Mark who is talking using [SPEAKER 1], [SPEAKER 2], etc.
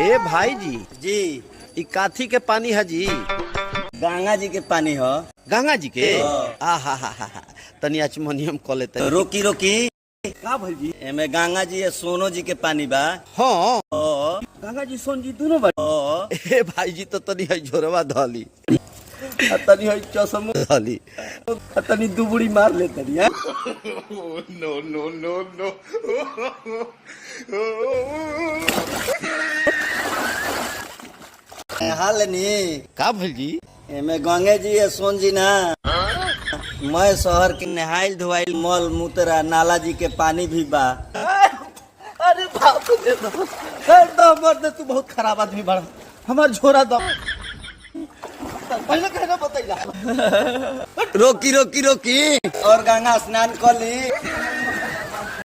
[SPEAKER 1] ए भाई जी,
[SPEAKER 2] जी
[SPEAKER 1] ई काथी के पानी है जी?
[SPEAKER 2] गंगा जी के पानी हो।
[SPEAKER 1] गंगा जी के?
[SPEAKER 2] हाँ।
[SPEAKER 1] आ हा तनी अचमनियम कॉल लेते।
[SPEAKER 2] रोकी रोकी,
[SPEAKER 1] का भाई जी?
[SPEAKER 2] एमे गंगा जी या सोनो जी के पानी बा।
[SPEAKER 1] हाँ,
[SPEAKER 2] ओ,
[SPEAKER 1] गंगा जी सोन जी दोनों बा।
[SPEAKER 2] ओ,
[SPEAKER 1] ए भाई जी तो तनी है झोरवा धली, तनी है चौसम धली, तनी दुबड़ी मार ले तनी।
[SPEAKER 2] हाल नहीं
[SPEAKER 1] का भाई जी?
[SPEAKER 2] एमे गंगे जी या सोन जी ना, मैं शहर के नहाइल धोआइल मल मूत्रा नाला जी के पानी भी बा।
[SPEAKER 1] अरे बाप रे मर्द, तू बहुत खराब आदमी बड़ा। हमार झोरा दो पहले कहना बताइला।
[SPEAKER 2] रोकी रोकी रोकी, और गंगा स्नान कर ली।